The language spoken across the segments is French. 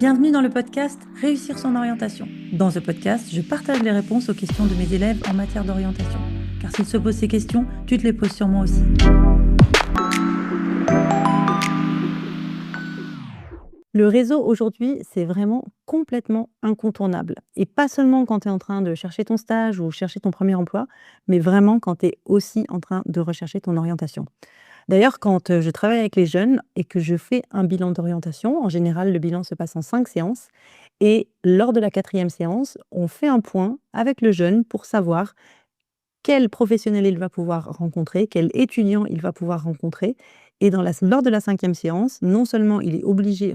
Bienvenue dans le podcast Réussir son orientation. Dans ce podcast, je partage les réponses aux questions de mes élèves en matière d'orientation. Car s'ils se posent ces questions, tu te les poses sûrement aussi. Le réseau aujourd'hui, c'est vraiment complètement incontournable. Et pas seulement quand tu es en train de chercher ton stage ou chercher ton premier emploi, mais vraiment quand tu es aussi en train de rechercher ton orientation. D'ailleurs, quand je travaille avec les jeunes et que je fais un bilan d'orientation, en général, le bilan se passe en 5 séances. Et lors de la 4e séance, on fait un point avec le jeune pour savoir quel professionnel il va pouvoir rencontrer, quel étudiant il va pouvoir rencontrer. Et lors de la 5e séance, non seulement il est obligé,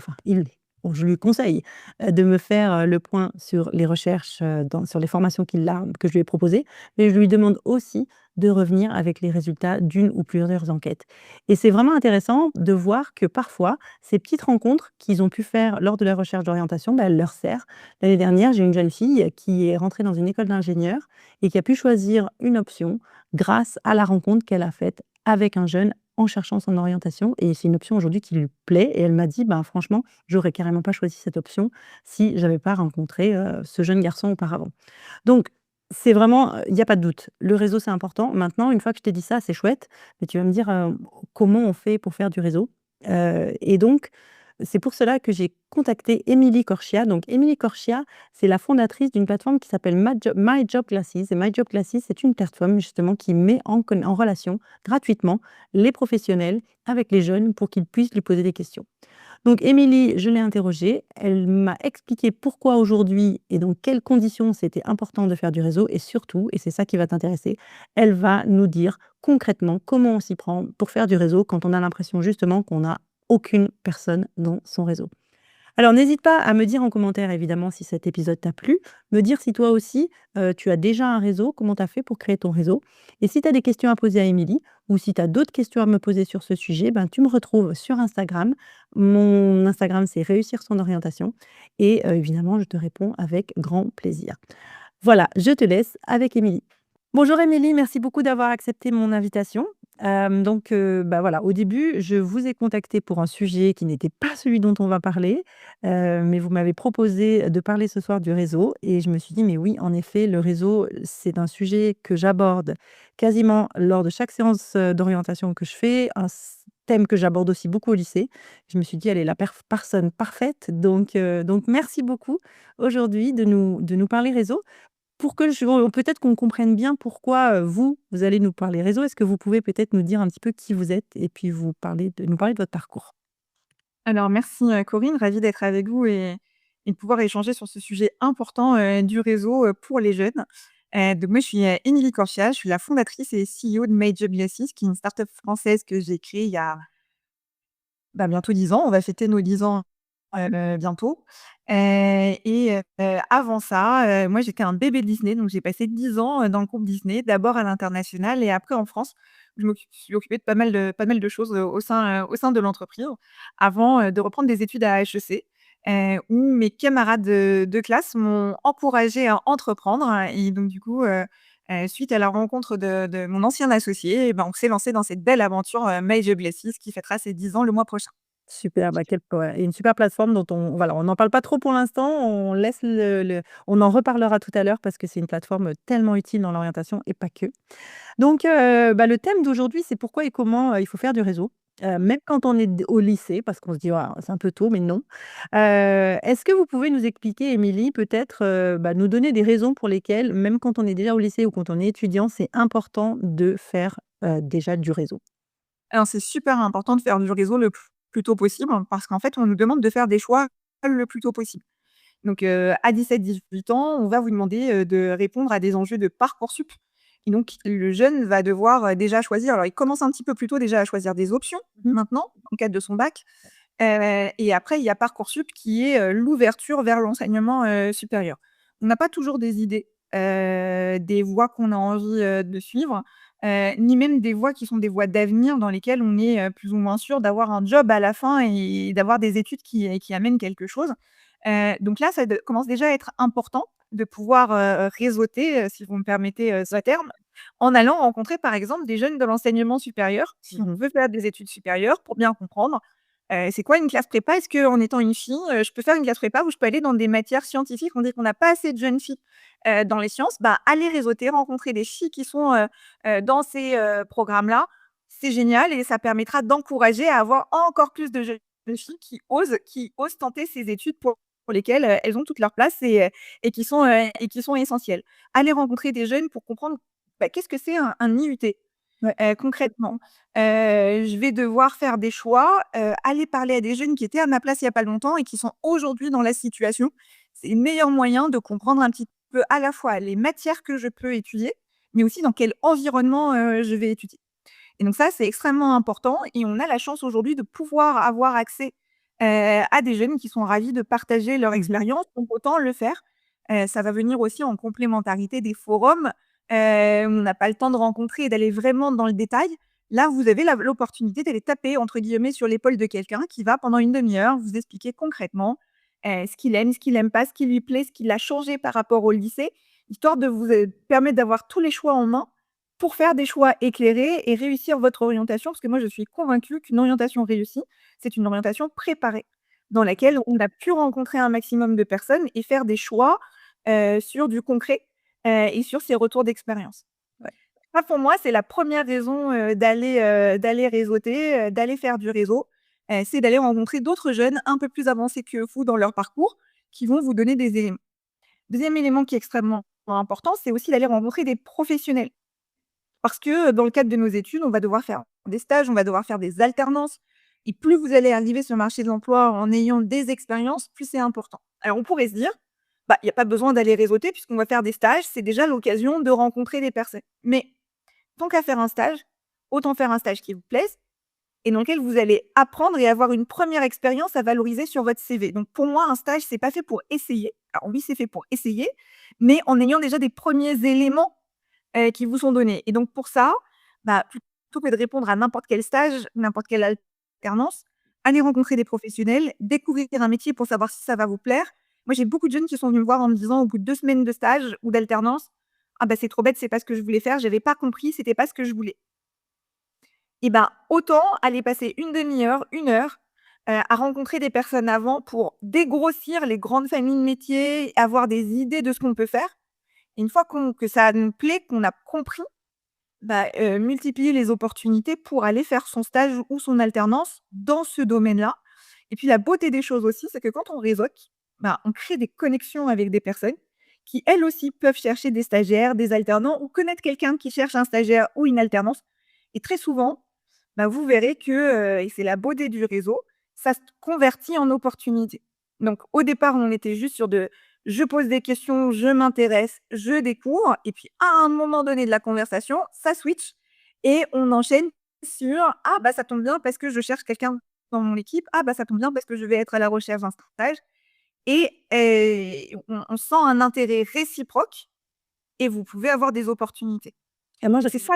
bon, je lui conseille de me faire le point sur les recherches, sur les formations que je lui ai proposées, mais je lui demande aussi de revenir avec les résultats d'une ou plusieurs enquêtes. Et c'est vraiment intéressant de voir que parfois, ces petites rencontres qu'ils ont pu faire lors de la recherche d'orientation, elles leur servent. L'année dernière, j'ai une jeune fille qui est rentrée dans une école d'ingénieur et qui a pu choisir une option grâce à la rencontre qu'elle a faite avec un jeune en cherchant son orientation. Et c'est une option aujourd'hui qui lui plaît. Et elle m'a dit, ben, franchement, j'aurais carrément pas choisi cette option si j'avais pas rencontré ce jeune garçon auparavant. Donc, c'est vraiment, il n'y a pas de doute. Le réseau, c'est important. Maintenant, une fois que je t'ai dit ça, c'est chouette. Mais tu vas me dire comment on fait pour faire du réseau. Et donc, c'est pour cela que j'ai contacté Émilie Corchia. Donc, Émilie Corchia, c'est la fondatrice d'une plateforme qui s'appelle My Job Classes. Et My Job Classes, c'est une plateforme justement qui met en relation gratuitement les professionnels avec les jeunes pour qu'ils puissent lui poser des questions. Donc Émilie, je l'ai interrogée, elle m'a expliqué pourquoi aujourd'hui et dans quelles conditions c'était important de faire du réseau et surtout, et c'est ça qui va t'intéresser, elle va nous dire concrètement comment on s'y prend pour faire du réseau quand on a l'impression justement qu'on n'a aucune personne dans son réseau. Alors n'hésite pas à me dire en commentaire évidemment si cet épisode t'a plu, me dire si toi aussi, tu as déjà un réseau, comment tu as fait pour créer ton réseau et si tu as des questions à poser à Émilie ou si tu as d'autres questions à me poser sur ce sujet, ben, tu me retrouves sur Instagram. Mon Instagram, c'est réussir son orientation et évidemment, je te réponds avec grand plaisir. Voilà, je te laisse avec Émilie. Bonjour Émilie, merci beaucoup d'avoir accepté mon invitation. Bah, voilà, au début, je vous ai contacté pour un sujet qui n'était pas celui dont on va parler, mais vous m'avez proposé de parler ce soir du réseau et je me suis dit: «Mais oui, en effet, le réseau, c'est un sujet que j'aborde quasiment lors de chaque séance, d'orientation que je fais, thème que j'aborde aussi beaucoup au lycée». Je me suis dit: «Elle est la personne parfaite», donc merci beaucoup aujourd'hui de nous parler réseau. Pour que peut-être qu'on comprenne bien pourquoi, vous allez nous parler réseau, est-ce que vous pouvez peut-être nous dire un petit peu qui vous êtes et puis nous parler de votre parcours? Alors merci, Corinne, ravie d'être avec vous et de pouvoir échanger sur ce sujet important, du réseau, pour les jeunes. Donc moi je suis, Émilie Corchia, je suis la fondatrice et CEO de Made Glasses, qui est une start-up française que j'ai créée il y a, bah, bientôt 10 ans. On va fêter nos 10 ans, bientôt. Avant ça, moi j'étais un bébé Disney, donc j'ai passé 10 ans, dans le groupe Disney, d'abord à l'international et après en France. Je me suis occupée de pas mal de choses, au sein de l'entreprise avant, de reprendre des études à HEC, où mes camarades de classe m'ont encouragée à entreprendre et donc du coup, suite à la rencontre de mon ancien associé et ben, on s'est lancé dans cette belle aventure, Made Glasses qui fêtera ses 10 ans le mois prochain. Super, bah, ouais, et une super plateforme dont on n'en parle pas trop pour l'instant, on en reparlera tout à l'heure parce que c'est une plateforme tellement utile dans l'orientation et pas que. Donc bah, le thème d'aujourd'hui, c'est pourquoi et comment, il faut faire du réseau, même quand on est au lycée parce qu'on se dit: «Ah, c'est un peu tôt», mais non. Est-ce que vous pouvez nous expliquer, Émilie, peut-être, bah, nous donner des raisons pour lesquelles, même quand on est déjà au lycée ou quand on est étudiant, c'est important de faire, déjà du réseau? Alors c'est super important de faire du réseau le plus tôt possible, parce qu'en fait, on nous demande de faire des choix le plus tôt possible. Donc, à 17-18 ans, on va vous demander, de répondre à des enjeux de Parcoursup et donc le jeune va devoir, déjà choisir. Alors il commence un petit peu plus tôt déjà à choisir des options Mmh. maintenant, dans le cadre de son bac, et après il y a Parcoursup qui est, l'ouverture vers l'enseignement, supérieur. On n'a pas toujours des idées, des voies qu'on a envie, de suivre, ni même des voies qui sont des voies d'avenir dans lesquelles on est, plus ou moins sûr d'avoir un job à la fin et d'avoir des études qui amènent quelque chose. Donc là, ça commence déjà à être important de pouvoir, réseauter, si vous me permettez, ce terme, en allant rencontrer, par exemple, des jeunes de l'enseignement supérieur, si on veut faire des études supérieures, pour bien comprendre. C'est quoi une classe prépa? Est-ce qu'en étant une fille, je peux faire une classe prépa où je peux aller dans des matières scientifiques? On dit qu'on n'a pas assez de jeunes filles, dans les sciences. Bah, aller réseauter, rencontrer des filles qui sont, dans ces, programmes-là, c'est génial et ça permettra d'encourager à avoir encore plus de jeunes filles qui osent tenter ces études pour lesquelles, elles ont toute leur place et qui sont essentielles. Aller rencontrer des jeunes pour comprendre, bah, qu'est-ce que c'est un IUT? Ouais. Concrètement, je vais devoir faire des choix, aller parler à des jeunes qui étaient à ma place il y a pas longtemps et qui sont aujourd'hui dans la situation. C'est le meilleur moyen de comprendre un petit peu à la fois les matières que je peux étudier, mais aussi dans quel environnement, je vais étudier. Et donc ça, c'est extrêmement important et on a la chance aujourd'hui de pouvoir avoir accès, à des jeunes qui sont ravis de partager leur Mmh. expérience, donc autant le faire. Ça va venir aussi en complémentarité des forums, où on n'a pas le temps de rencontrer et d'aller vraiment dans le détail. Là, vous avez l'opportunité d'aller «taper» entre guillemets sur l'épaule de quelqu'un qui va pendant une demi heure vous expliquer concrètement, ce qu'il aime pas, ce qui lui plaît, ce qui l'a changé par rapport au lycée, histoire de vous, permettre d'avoir tous les choix en main pour faire des choix éclairés et réussir votre orientation. Parce que moi, je suis convaincue qu'une orientation réussie, c'est une orientation préparée, dans laquelle on a pu rencontrer un maximum de personnes et faire des choix, sur du concret, et sur ses retours d'expérience. Ouais. Ça, pour moi, c'est la première raison, d'aller réseauter, d'aller faire du réseau, c'est d'aller rencontrer d'autres jeunes un peu plus avancés que vous dans leur parcours, qui vont vous donner des éléments. Deuxième élément qui est extrêmement important, c'est aussi d'aller rencontrer des professionnels. Parce que, dans le cadre de nos études, on va devoir faire des stages, on va devoir faire des alternances et plus vous allez arriver sur le marché de l'emploi en ayant des expériences, plus c'est important. Alors on pourrait se dire: «Bah, il y a pas besoin d'aller réseauter puisqu'on va faire des stages, c'est déjà l'occasion de rencontrer des personnes». Mais tant qu'à faire un stage, autant faire un stage qui vous plaise et dans lequel vous allez apprendre et avoir une première expérience à valoriser sur votre CV. Donc pour moi, un stage, c'est pas fait pour essayer. Alors oui, c'est fait pour essayer, mais en ayant déjà des premiers éléments qui vous sont donnés et donc pour ça, bah, plutôt que de répondre à n'importe quel stage, n'importe quelle alternance, allez rencontrer des professionnels, découvrir un métier pour savoir si ça va vous plaire. Moi, j'ai beaucoup de jeunes qui sont venus me voir en me disant au bout de 2 semaines de stage ou d'alternance: «Ah bah, c'est trop bête, c'est pas ce que je voulais faire, j'avais pas compris, c'était pas ce que je voulais». Et ben, autant aller passer une demi heure, une heure, à rencontrer des personnes avant pour dégrossir les grandes familles de métiers, avoir des idées de ce qu'on peut faire. Et une fois que ça nous plaît, qu'on a compris, bah, multiplier les opportunités pour aller faire son stage ou son alternance dans ce domaine-là. Et puis la beauté des choses aussi, c'est que quand on réseaute, bah, on crée des connexions avec des personnes qui, elles aussi, peuvent chercher des stagiaires, des alternants ou connaître quelqu'un qui cherche un stagiaire ou une alternance. Et très souvent, bah, vous verrez que, et c'est la beauté du réseau, ça se convertit en opportunité. Donc au départ, on était juste sur de: je pose des questions, je m'intéresse, je découvre et puis à un moment donné de la conversation, ça switch et on enchaîne sur: «Ah bah, ça tombe bien parce que je cherche quelqu'un dans mon équipe. Ah bah, ça tombe bien parce que je vais être à la recherche d'un stage» et on sent un intérêt réciproque et vous pouvez avoir des opportunités. Et moi, je C'est ça.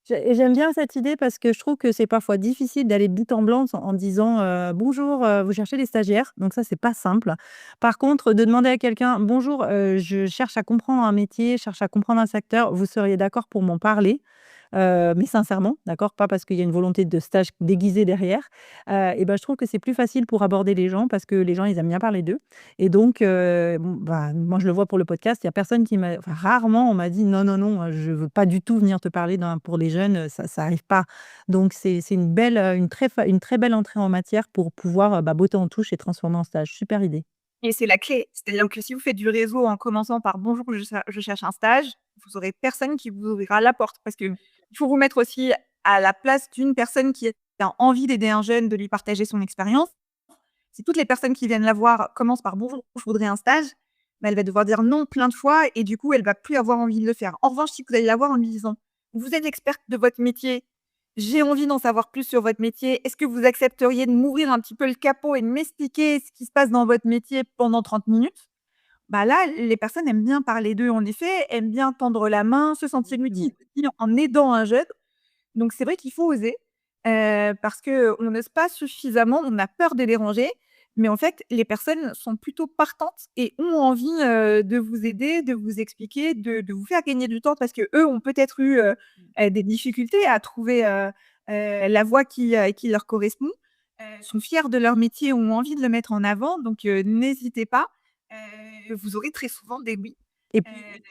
j'aime bien cette idée parce que je trouve que c'est parfois difficile d'aller de but en blanc en disant, «Bonjour, vous cherchez des stagiaires?» Donc ça, c'est pas simple. Par contre, de demander à quelqu'un: «Bonjour, je cherche à comprendre un métier, je cherche à comprendre un secteur, vous seriez d'accord pour m'en parler?» Mais sincèrement, d'accord? Pas parce qu'il y a une volonté de stage déguisée derrière. Et ben, je trouve que c'est plus facile pour aborder les gens parce que les gens, ils aiment bien parler d'eux et donc bon, bah, moi, je le vois pour le podcast, il y a personne qui m'a enfin, rarement on m'a dit: «Non, non, non, je veux pas du tout venir te parler pour les jeunes, ça arrive pas». Donc c'est une belle, une très belle entrée en matière pour pouvoir, bah, botter en touche et transformer en stage. Super idée. Et c'est la clé. C'est-à-dire que si vous faites du réseau en commençant par: «Bonjour, je cherche un stage», vous aurez personne qui vous ouvrira la porte parce qu'il faut vous mettre aussi à la place d'une personne qui a envie d'aider un jeune, de lui partager son expérience. Si toutes les personnes qui viennent la voir commencent par: «Bonjour, je voudrais un stage», bah, elle va devoir dire non plein de fois et du coup, elle va plus avoir envie de le faire. En revanche, si vous allez la voir en lui disant: «Vous êtes experte de votre métier, j'ai envie d'en savoir plus sur votre métier. Est-ce que vous accepteriez de m'ouvrir un petit peu le capot et de m'expliquer ce qui se passe dans votre métier pendant 30 minutes?» Bah, là, les personnes aiment bien parler d'eux en effet, aiment bien tendre la main, se sentir Exactement. utile en aidant un jeune. Donc c'est vrai qu'il faut oser, parce qu'on n'ose pas suffisamment, on a peur de déranger, mais en fait, les personnes sont plutôt partantes et ont envie, de vous aider, de vous expliquer, de vous faire gagner du temps parce qu'eux ont peut-être eu, des difficultés à trouver, la voie qui leur correspond. sont fiers de leur métier, ont envie de le mettre en avant, donc n'hésitez pas, vous aurez très souvent des oui. Et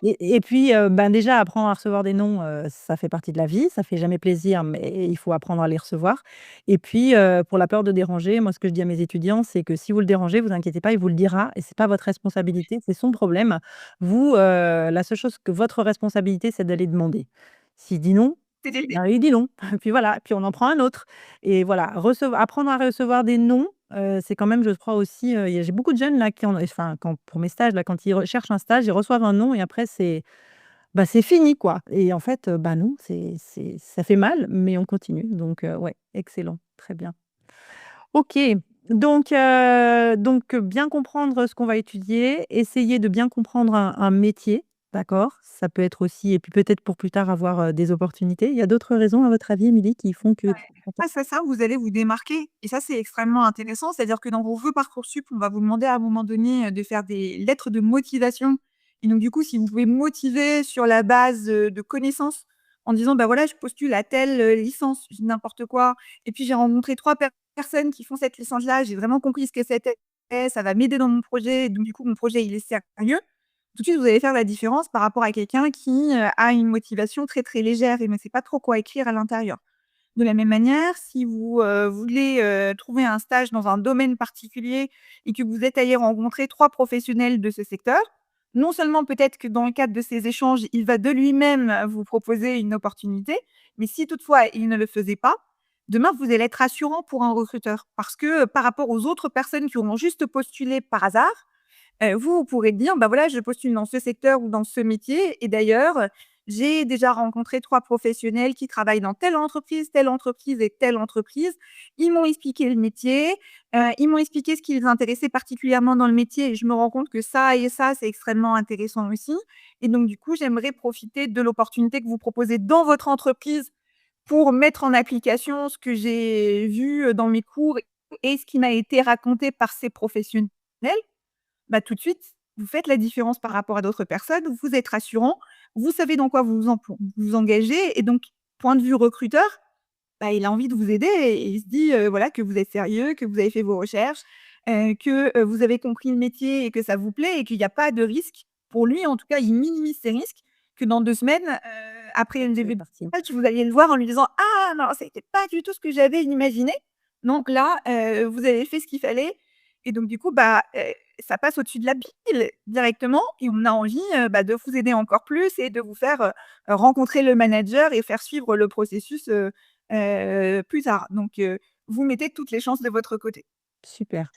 Heu, puis ben, déjà apprendre à recevoir des «non», ça fait partie de la vie, ça fait jamais plaisir, mais il faut apprendre à les recevoir. Et puis, pour la peur de déranger, moi, ce que je dis à mes étudiants, c'est que si vous le dérangez, vous inquiétez pas, il vous le dira et c'est pas votre responsabilité, c'est son problème. Vous, la seule chose que votre responsabilité, c'est d'aller demander. S'il dit non, c'est ben, il dit non, puis voilà, puis on en prend un autre et voilà, apprendre à recevoir des «non», c'est quand même, je crois aussi, j'ai beaucoup de jeunes là qui en enfin, quand pour mes stages là, quand ils recherchent un stage, ils reçoivent un «non» et après c'est, bah, c'est fini quoi et en fait, bah, non, c'est ça fait mal, mais on continue donc ouais, excellent, très bien. OK, donc bien comprendre ce qu'on va étudier, essayer de bien comprendre un métier, d'accord? Ça peut être aussi et puis peut-être pour plus tard avoir, des opportunités. Il y a d'autres raisons à votre avis, Émilie, qui font que Ouais. Grâce à ça, vous allez vous démarquer et ça, c'est extrêmement intéressant. C'est-à-dire que dans vos vœux Parcoursup, on va vous demander à un moment donné, de faire des lettres de motivation et donc du coup, si vous pouvez motiver sur la base, de connaissances en disant: «Bah, voilà, je postule à telle, licence», je dis n'importe quoi et puis j'ai rencontré 3 personnes qui font cette licence-là, j'ai vraiment compris ce que c'était, ça va m'aider dans mon projet, donc du coup, mon projet, il est sérieux. Tout de suite, vous allez faire la différence par rapport à quelqu'un qui, a une motivation très, très légère et ne sait pas trop quoi écrire à l'intérieur. De la même manière, si vous, voulez, trouver un stage dans un domaine particulier et que vous êtes allé rencontrer 3 professionnels de ce secteur, non seulement peut-être que dans le cadre de ces échanges, il va de lui-même vous proposer une opportunité, mais si toutefois il ne le faisait pas, demain vous allez être rassurant pour un recruteur. Parce que, par rapport aux autres personnes qui auront juste postulé par hasard, vous pourrez dire: «Bah, voilà, je postule dans ce secteur ou dans ce métier et d'ailleurs, j'ai déjà rencontré 3 professionnels qui travaillent dans telle entreprise et telle entreprise. Ils m'ont expliqué le métier, ils m'ont expliqué ce qui les intéressait particulièrement dans le métier et je me rends compte que ça et ça, c'est extrêmement intéressant aussi et donc du coup, j'aimerais profiter de l'opportunité que vous proposez dans votre entreprise pour mettre en application ce que j'ai vu, dans mes cours et ce qui m'a été raconté par ces professionnels». Bah, tout de suite, vous faites la différence par rapport à d'autres personnes, vous êtes rassurant, vous savez dans quoi vous engagez et donc point de vue recruteur, bah, il a envie de vous aider et il se dit, voilà, que vous êtes sérieux, que vous avez fait vos recherches, que, vous avez compris le métier et que ça vous plaît et qu'il y a pas de risque. Pour lui, en tout cas, il minimise ses risques, que dans 2 semaines, après une c'est début de parti. stage, vous alliez le voir en lui disant: «Ah non, c'était pas du tout ce que j'avais imaginé». Donc là, vous avez fait ce qu'il fallait et donc du coup, bah, ça passe au-dessus de la pile directement et on a envie, bah, de vous aider encore plus et de vous faire, rencontrer le manager et faire suivre le processus, plus tard. Donc vous mettez toutes les chances de votre côté. Super.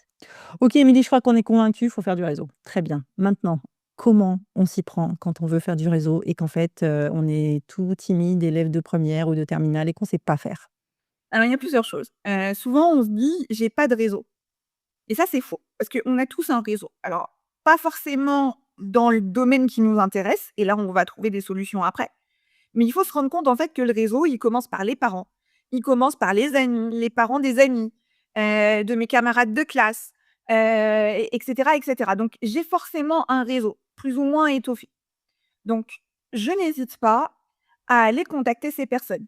OK, Émilie, je crois qu'on est convaincus, il faut faire du réseau. Très bien. Maintenant, comment on s'y prend quand on veut faire du réseau et qu'en fait, on est tout timide, élève de première ou de terminale et qu'on sait pas faire? Alors il y a plusieurs choses. Souvent on se dit: «J'ai pas de réseau» et ça c'est faux, parce qu'on a tous un réseau. Alors pas forcément dans le domaine qui nous intéresse et là on va trouver des solutions après. Mais il faut se rendre compte en fait que le réseau, il commence par les parents. Il commence par les amis, les parents des amis, de mes camarades de classe, et cetera et cetera. Donc j'ai forcément un réseau, plus ou moins étoffé. Donc je n'hésite pas à aller contacter ces personnes.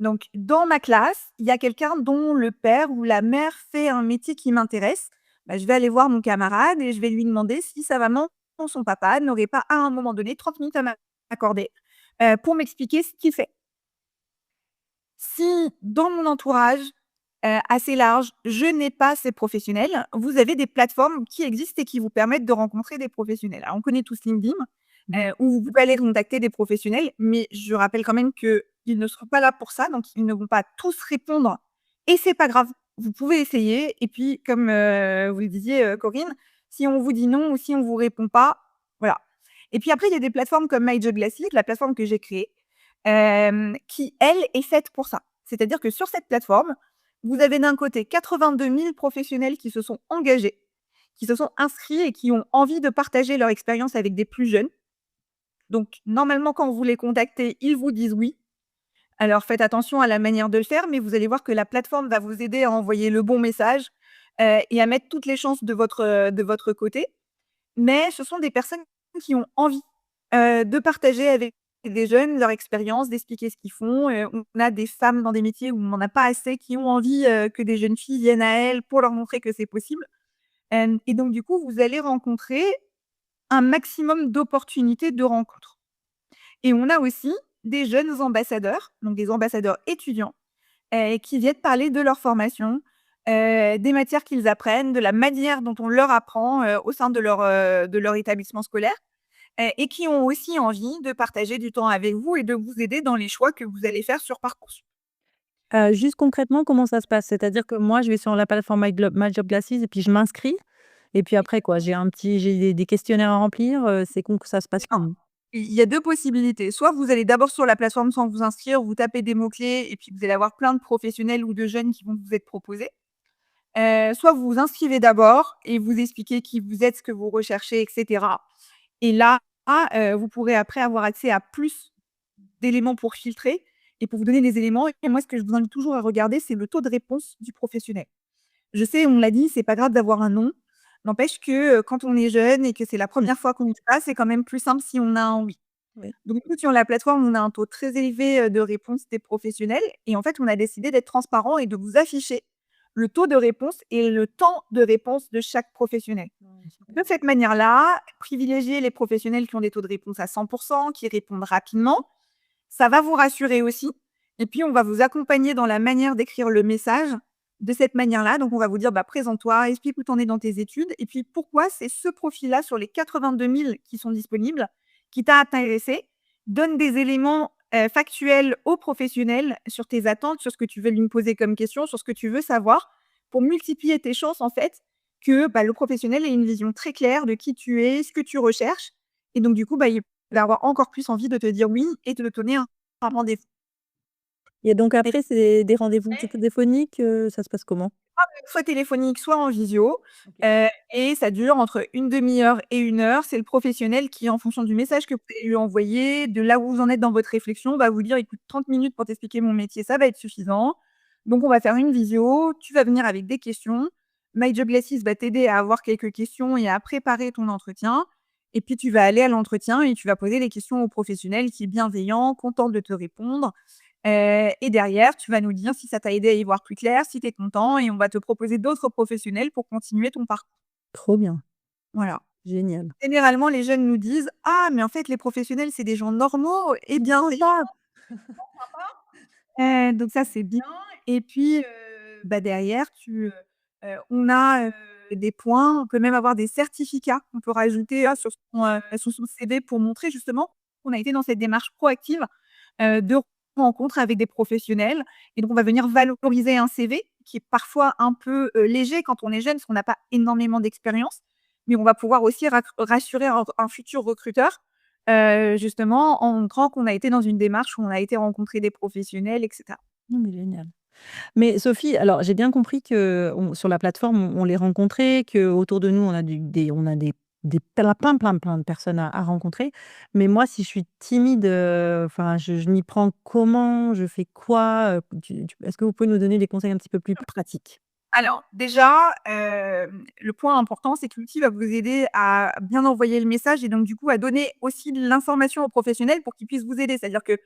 Donc dans ma classe, il y a quelqu'un dont le père ou la mère fait un métier qui m'intéresse. Bah, je vais aller voir mon camarade et je vais lui demander si sa maman ou son papa n'aurait pas à un moment donné 30 minutes à m'accorder, pour m'expliquer ce qu'il fait. Si dans mon entourage, assez large, je n'ai pas ces professionnels, vous avez des plateformes qui existent et qui vous permettent de rencontrer des professionnels. Alors on connaît tous LinkedIn, Mmh. où vous pouvez aller contacter des professionnels, mais je rappelle quand même qu'ils ne seront pas là pour ça, donc ils ne vont pas tous répondre et c'est pas grave. Vous pouvez essayer et puis comme, vous le disiez, Corinne, si on vous dit non ou si on vous répond pas, voilà. Et puis après il y a des plateformes comme MyJobClassic, la plateforme que j'ai créée, qui elle est faite pour ça. C'est-à-dire que sur cette plateforme, vous avez d'un côté 82 000 professionnels qui se sont engagés, qui se sont inscrits et qui ont envie de partager leur expérience avec des plus jeunes. Donc normalement, quand vous les contactez, ils vous disent oui. Alors faites attention à la manière de le faire, mais vous allez voir que la plateforme va vous aider à envoyer le bon message, et à mettre toutes les chances de votre côté. Mais ce sont des personnes qui ont envie, de partager avec des jeunes, leur expérience, d'expliquer ce qu'ils font. On a des femmes dans des métiers où on n'en a pas assez, qui ont envie, que des jeunes filles viennent à elles pour leur montrer que c'est possible. Et donc du coup, vous allez rencontrer un maximum d'opportunités de rencontres. Et on a aussi des jeunes ambassadeurs, donc des ambassadeurs étudiants, qui viennent parler de leur formation, des matières qu'ils apprennent, de la manière dont on leur apprend, au sein de leur établissement scolaire, et qui ont aussi envie de partager du temps avec vous et de vous aider dans les choix que vous allez faire sur Parcoursup. Juste concrètement, comment ça se passe? C'est-à-dire que moi, je vais sur la plateforme My Job Glasses et puis je m'inscris et puis après quoi? J'ai des questionnaires à remplir, c'est con ça se passe Non, comment? il y a 2 possibilités. Soit vous allez d'abord sur la plateforme sans vous inscrire, vous tapez des mots-clés et puis vous allez avoir plein de professionnels ou de jeunes qui vont vous être proposés. Soit vous vous inscrivez d'abord et vous expliquez qui vous êtes, ce que vous recherchez et cetera. Et là, vous pourrez après avoir accès à plus d'éléments pour filtrer et pour vous donner des éléments. Et moi, ce que je vous invite toujours à regarder, c'est le taux de réponse du professionnel. Je sais, on l'a dit, c'est pas grave d'avoir un nom. N'empêche que, quand on est jeune et que c'est la Mmh. première fois qu'on y passe, c'est quand même plus simple si on a un oui. Oui. Donc nous, sur la plateforme, on a un taux très élevé, de réponse des professionnels et en fait, on a décidé d'être transparent et de vous afficher le taux de réponse et le temps de réponse de chaque professionnel. Ouais, super. De cette manière-là, privilégier les professionnels qui ont des taux de réponse à 100 qui répondent rapidement, ça va vous rassurer aussi et puis on va vous accompagner dans la manière d'écrire le message de cette manière-là. Donc on va vous dire: «Bah, présente-toi, explique où tu en es dans tes études et puis pourquoi c'est ce profil-là sur les 82 000 qui sont disponibles qui t'a intéressé». Donne des éléments, factuels aux professionnels sur tes attentes, sur ce que tu veux lui poser comme question, sur ce que tu veux savoir pour multiplier tes chances en fait que, bah, le professionnel ait une vision très claire de qui tu es, ce que tu recherches et donc du coup, bah, il va avoir encore plus envie de te dire oui et de te donner un rendez-vous. Et donc Et après, c'est des rendez-vous téléphoniques, ça se passe comment? soit téléphonique, soit en visio, OK. et ça dure entre une demi heure et 1 heure. C'est le professionnel qui, en fonction du message que vous allez lui envoyer, de là où vous en êtes dans votre réflexion, va vous dire: «Écoute, 30 minutes pour t'expliquer mon métier, ça va être suffisant. Donc on va faire une visio, tu vas venir avec des questions. My Job Glasses va t'aider à avoir quelques questions et à préparer ton entretien et puis tu vas aller à l'entretien et tu vas poser les questions au professionnel qui est bienveillant, content de te répondre. Et derrière, tu vas nous dire si ça t'a aidé à y voir plus clair, si tu es content et on va te proposer d'autres professionnels pour continuer ton parcours. Trop bien, Voilà. génial. Généralement, les jeunes nous disent: «Ah, mais en fait, les professionnels, c'est des gens normaux et bienveillants». Donc ça, c'est bien et puis, bah, derrière, on a, des points, on peut même avoir des certificats qu'on peut rajouter, sur son CV pour montrer justement qu'on a été dans cette démarche proactive, de rencontre avec des professionnels et donc on va venir valoriser un CV qui est parfois un peu, léger quand on est jeune, parce qu'on n'a pas énormément d'expérience, mais on va pouvoir aussi rassurer un futur recruteur, justement en montrant qu'on a été dans une démarche où on a été rencontrer des professionnels et cetera. Non, mais génial. Mais Sophie, alors j'ai bien compris qu'on sur la plateforme, on les rencontrait, qu'autour de nous, on a des plein de personnes à rencontrer. Mais moi, si je suis timide, enfin, je m'y prends comment? Je fais quoi? Tu est-ce que vous pouvez nous donner des conseils un petit peu plus pratiques? Alors déjà, le point important, c'est que l'outil va vous aider à bien envoyer le message et donc du coup à donner aussi de l'information aux professionnels pour qu'ils puissent vous aider. C'est-à-dire que,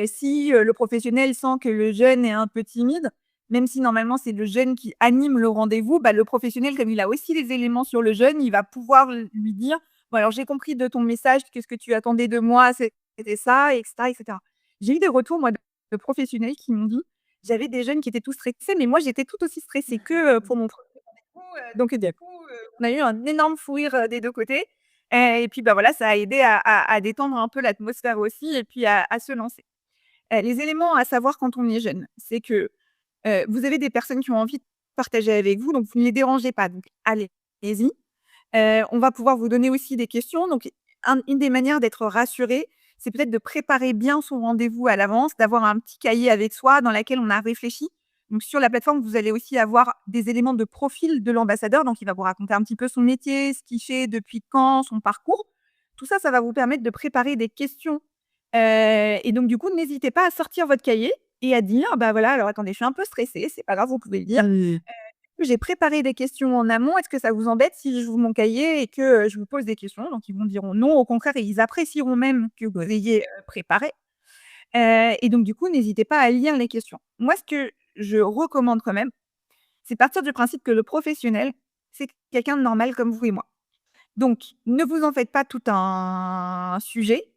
si, le professionnel sent que le jeune est un peu timide, même si normalement c'est le jeune qui anime le rendez-vous, bah, le professionnel comme il a aussi les éléments sur le jeune, il va pouvoir lui dire: «Bon alors j'ai compris de ton message que ce que tu attendais de moi c'était ça» et cetera et cetera. J'ai eu des retours moi de professionnels qui m'ont dit: «J'avais des jeunes qui étaient tous stressés, mais moi j'étais tout aussi stressée qu'eux, pour mon premier rendez-vous», donc du coup, on a eu un énorme fou rire, des 2 côtés, et puis, bah, voilà, ça a aidé à détendre un peu l'atmosphère aussi et puis à se lancer. Les éléments à savoir quand on est jeune, c'est que, vous avez des personnes qui ont envie de partager avec vous, donc vous ne les dérangez pas, donc allez-y. On va pouvoir vous donner aussi des questions, donc une des manières d'être rassuré, c'est peut-être de préparer bien son rendez-vous à l'avance, d'avoir un petit cahier avec soi dans laquelle on a réfléchi. Donc sur la plateforme, vous allez aussi avoir des éléments de profil de l'ambassadeur, donc il va vous raconter un petit peu son métier, ce qu'il fait, depuis quand, son parcours. Tout ça, ça va vous permettre de préparer des questions, et donc du coup, n'hésitez pas à sortir votre cahier et à dire: «Bah, voilà, alors attendez, je suis un peu stressée», c'est pas grave, vous pouvez le dire. Oui, oui. J'ai préparé des questions en amont. Est-ce que ça vous embête si j'ouvre mon cahier et que, je vous pose des questions? Donc ils vont dire non, au contraire, et ils apprécieront même que vous Ouais. ayez, préparé. Et donc du coup, n'hésitez pas à lire les questions. Moi, ce que je recommande quand même, c'est partir du principe que le professionnel, c'est quelqu'un de normal comme vous et moi. Donc ne vous en faites pas tout un sujet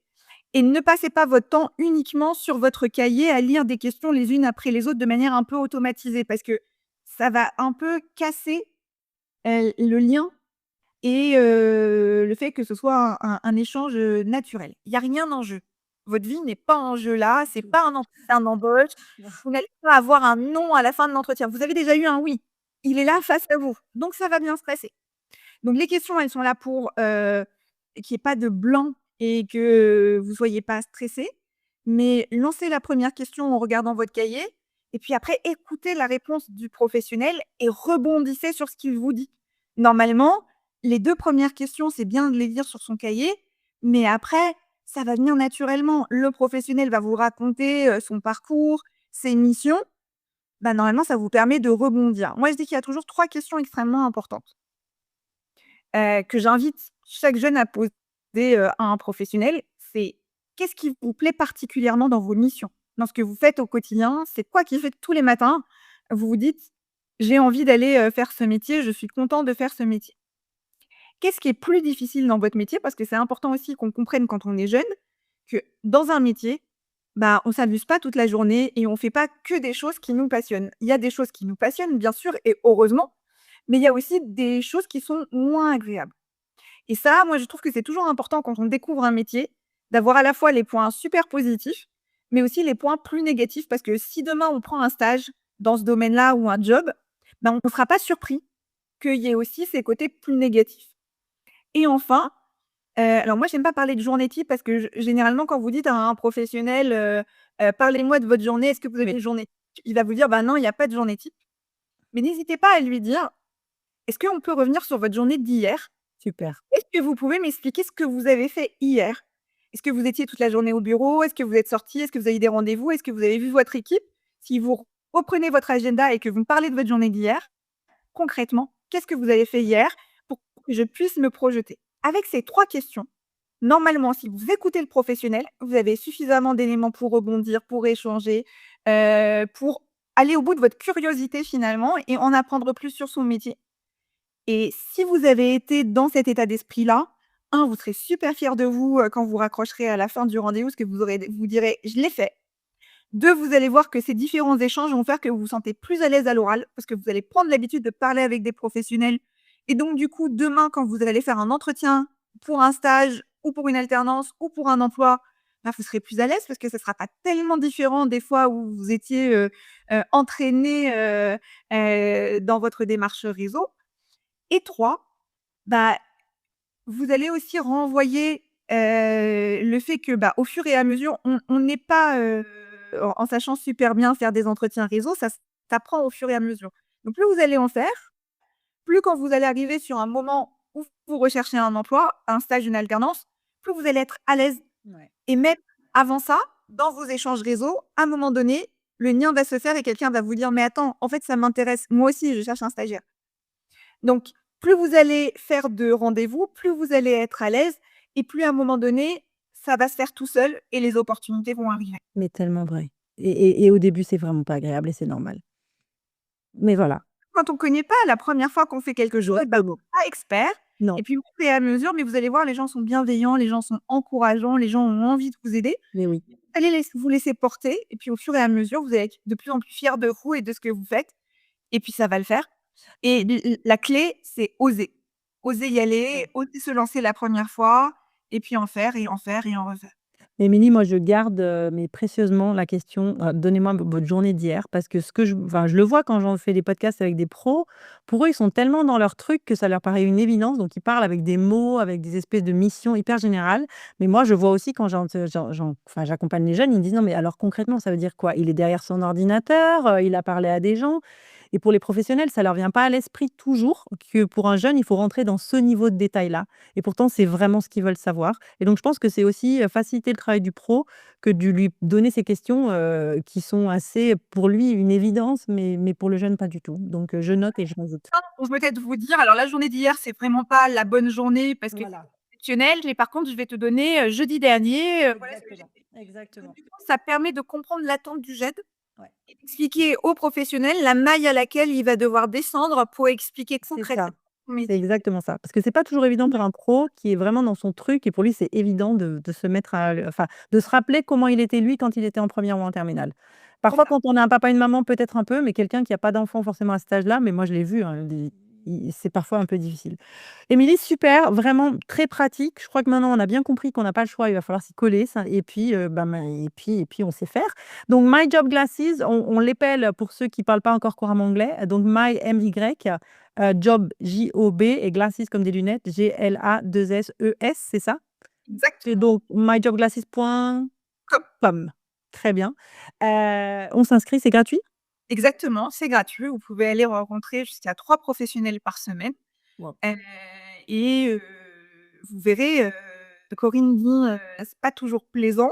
et ne passez pas votre temps uniquement sur votre cahier à lire des questions les unes après les autres de manière un peu automatisée parce que ça va un peu casser, le lien et le fait que ce soit un échange, naturel. Il y a rien en jeu. Votre vie n'est pas en jeu là, c'est pas un entretien d'embauche. Vous n'allez pas avoir un non à la fin de l'entretien. Vous avez déjà eu un oui. Il est là face à vous, donc ça va bien se passer. Donc les questions, elles sont là pour, qu'il y ait pas de blanc et que vous soyez pas stressé. Mais lancez la première question en regardant votre cahier et puis après écoutez la réponse du professionnel et rebondissez sur ce qu'il vous dit. Normalement, les 2 premières questions, c'est bien de les lire sur son cahier, mais après, ça va venir naturellement. Le professionnel va vous raconter, son parcours, ses missions. Bah, normalement, ça vous permet de rebondir. Moi, je dis qu'il y a toujours 3 questions extrêmement importantes que j'invite chaque jeune à poser, à un professionnel, c'est: qu'est-ce qui vous plaît particulièrement dans vos missions? Dans ce que vous faites au quotidien? C'est quoi qui fait que tous les matins, vous vous dites: «J'ai envie d'aller, faire ce métier, je suis content de faire ce métier»? Qu'est-ce qui est plus difficile dans votre métier? Parce que c'est important aussi qu'on comprenne quand on est jeune que dans un métier, bah, on s'amuse pas toute la journée et on fait pas que des choses qui nous passionnent. Il y a des choses qui nous passionnent, bien sûr et heureusement, mais il y a aussi des choses qui sont moins agréables. Et ça, moi, je trouve que c'est toujours important quand on découvre un métier, d'avoir à la fois les points super positifs, mais aussi les points plus négatifs. Parce que si demain on prend un stage dans ce domaine-là ou un job, ben, on ne sera pas surpris qu'il y ait aussi ces côtés plus négatifs. Et enfin, alors moi, j'aime pas parler de journée type parce que généralement, quand vous dites à un professionnel, «Parlez-moi de votre journée, est-ce que vous avez une journée type?» Il va vous dire: «Bah non, il y a pas de journée type». Mais n'hésitez pas à lui dire: «Est-ce qu'on peut revenir sur votre journée d'hier? Super. Est-ce que vous pouvez m'expliquer ce que vous avez fait hier? Est-ce que vous étiez toute la journée au bureau? Est-ce que vous êtes sortis? Est-ce que vous avez eu des rendez-vous? Est-ce que vous avez vu votre équipe?» Si vous reprenez votre agenda et que vous me parlez de votre journée d'hier, concrètement, qu'est-ce que vous avez fait hier pour que je puisse me projeter? Avec ces 3 questions, normalement, si vous écoutez le professionnel, vous avez suffisamment d'éléments pour rebondir, pour échanger, pour aller au bout de votre curiosité finalement et en apprendre plus sur son métier. Et si vous avez été dans cet état d'esprit-là, un, vous serez super fier de vous, quand vous raccrocherez à la fin du rendez-vous, parce que vous direz: «Je l'ai fait». 2, vous allez voir que ces différents échanges vont faire que vous vous sentez plus à l'aise à l'oral, parce que vous allez prendre l'habitude de parler avec des professionnels et donc du coup, demain, quand vous allez faire un entretien pour un stage ou pour une alternance ou pour un emploi, bah, vous serez plus à l'aise parce que ce sera pas tellement différent des fois où vous étiez, entraîné, dans votre démarche réseau. Et 3, bah, vous allez aussi renvoyer, le fait que, bah, au fur et à mesure, on n'est pas, en sachant super bien faire des entretiens réseau, ça s'apprend au fur et à mesure. Donc plus vous allez en faire, plus quand vous allez arriver sur un moment où vous recherchez un emploi, un stage, une alternance, plus vous allez être à l'aise Ouais. et même avant ça, dans vos échanges réseau, à un moment donné, le lien va se faire et quelqu'un va vous dire: «Mais attends, en fait, ça m'intéresse, moi aussi, je cherche un stagiaire». Donc, plus vous allez faire de rendez-vous, plus vous allez être à l'aise et plus à un moment donné, ça va se faire tout seul et les opportunités vont arriver. Mais tellement vrai. Et au début, c'est vraiment pas agréable et c'est normal. Mais voilà. Quand on connaît pas, la première fois qu'on fait quelque chose, J'aurais bah, pas le mot. on est pas expert Non, et puis au fur et à mesure, mais vous allez voir, les gens sont bienveillants, les gens sont encourageants, les gens ont envie de vous aider. mais oui. Allez vous laisser porter et puis au fur et à mesure, vous allez être de plus en plus fiers de vous et de ce que vous faites et puis ça va le faire et la clé, c'est oser. Oser y aller, Ouais. oser se lancer la première fois et puis en faire et en faire et en refaire. Émilie, moi, je garde, mais précieusement la question, «Donnez-moi votre journée d'hier» parce que ce que je le vois quand j'en fais des podcasts avec des pros, pour eux, ils sont tellement dans leur truc que ça leur paraît une évidence, donc ils parlent avec des mots, avec des espèces de missions hyper générales. Mais moi, je vois aussi quand enfin, j'accompagne les jeunes, ils me disent: «Non, mais alors concrètement, ça veut dire quoi? Il est derrière son ordinateur, il a parlé à des gens?» Et pour les professionnels, ça leur vient pas à l'esprit toujours que pour un jeune, il faut rentrer dans ce niveau de détail-là. Et pourtant, c'est vraiment ce qu'ils veulent savoir. Et donc je pense que c'est aussi, faciliter le travail du pro que de lui donner ces questions, qui sont assez, pour lui, une évidence, mais pour le jeune, pas du tout. Donc je note et je rajoute. Pour peut-être vous dire, alors la journée d'hier, c'est vraiment pas la bonne journée parce que Voilà, c'est exceptionnel, mais par contre, je vais te donner, jeudi dernier, voilà ce que j'ai exactement, fait. Donc exactement. du coup, ça permet de comprendre l'attente du jeune Ouais, et d'expliquer au professionnel la maille à laquelle il va devoir descendre pour expliquer c'est concrètement ça. son C'est métier. exactement ça. Parce que c'est pas toujours évident pour un pro qui est vraiment dans son truc et pour lui, c'est évident de se mettre enfin, de se rappeler comment il était lui quand il était en première ou en terminale. C'est Parfois, ça. quand on a un papa et une maman, peut-être un peu, mais quelqu'un qui a pas d'enfant forcément à cet âge-là, mais moi je l'ai vu, hein, c'est parfois un peu difficile. Émilie, super, vraiment très pratique. Je crois que maintenant on a bien compris qu'on n'a pas le choix, il va falloir s'y coller ça et puis, et puis on sait faire. Donc My Job Glasses, on l'épelle pour ceux qui parlent pas encore couramment anglais, donc My M-Y, Job J-O-B et Glasses comme des lunettes, G-L-A-2-S-E-S, c'est ça? Et Exactement. donc myjobglasses.com. Comme Très bien. On s'inscrit, c'est gratuit? exactement, c'est gratuit. Vous pouvez aller rencontrer jusqu'à 3 professionnels par semaine. Waouh. Heu et vous verrez, Corinne dit, c'est pas toujours plaisant,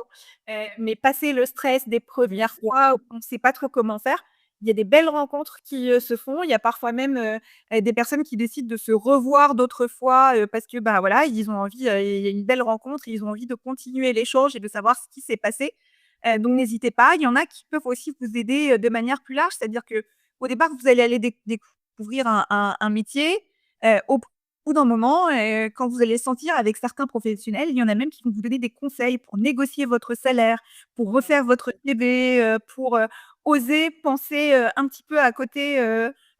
mais passer le stress des Bien premières sûr. fois où on ne sait pas trop comment faire, il y a des belles rencontres qui, se font. Il y a parfois même, des personnes qui décident de se revoir d'autres fois, parce que, bah, voilà, ils ont envie, il y a une belle rencontre, ils ont envie de continuer l'échange et de savoir ce qui s'est passé. Donc n'hésitez pas. Il y en a qui peuvent aussi vous aider, de manière plus large. C'est-à-dire qu'au départ, vous allez aller découvrir un métier, au bout d'un moment, quand vous allez le sentir avec certains professionnels, il y en a même qui vont vous donner des conseils pour négocier votre salaire, pour Waouh. refaire votre CV, pour, oser penser, un petit peu à côté,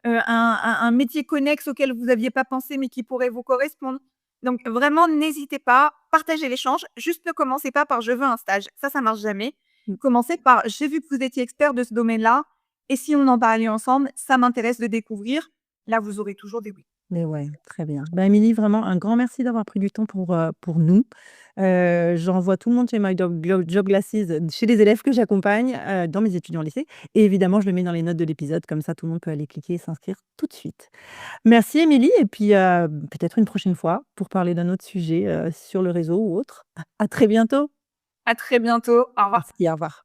un métier connexe auquel vous aviez pas pensé, mais qui pourrait vous correspondre. Donc vraiment, n'hésitez pas, partagez l'échange. Juste ne commencez pas par: «Je veux un stage», ça marche jamais. Mmh. Commencez par: «J'ai vu que vous étiez expert de ce domaine-là et si on en parlait ensemble, ça m'intéresse de découvrir». Là, vous aurez toujours des oui. Mais ouais, très bien. Bah, Émilie, vraiment un grand merci d'avoir pris du temps pour nous. J'envoie tout le monde chez My Job Glasses, chez les élèves que j'accompagne, dans mes étudiants au lycée et évidemment, je le mets dans les notes de l'épisode, comme ça tout le monde peut aller cliquer et s'inscrire tout de suite. Merci Émilie et puis, peut-être une prochaine fois pour parler d'un autre sujet, sur le réseau ou autre. À très bientôt. À très bientôt. Au revoir. Merci, au revoir.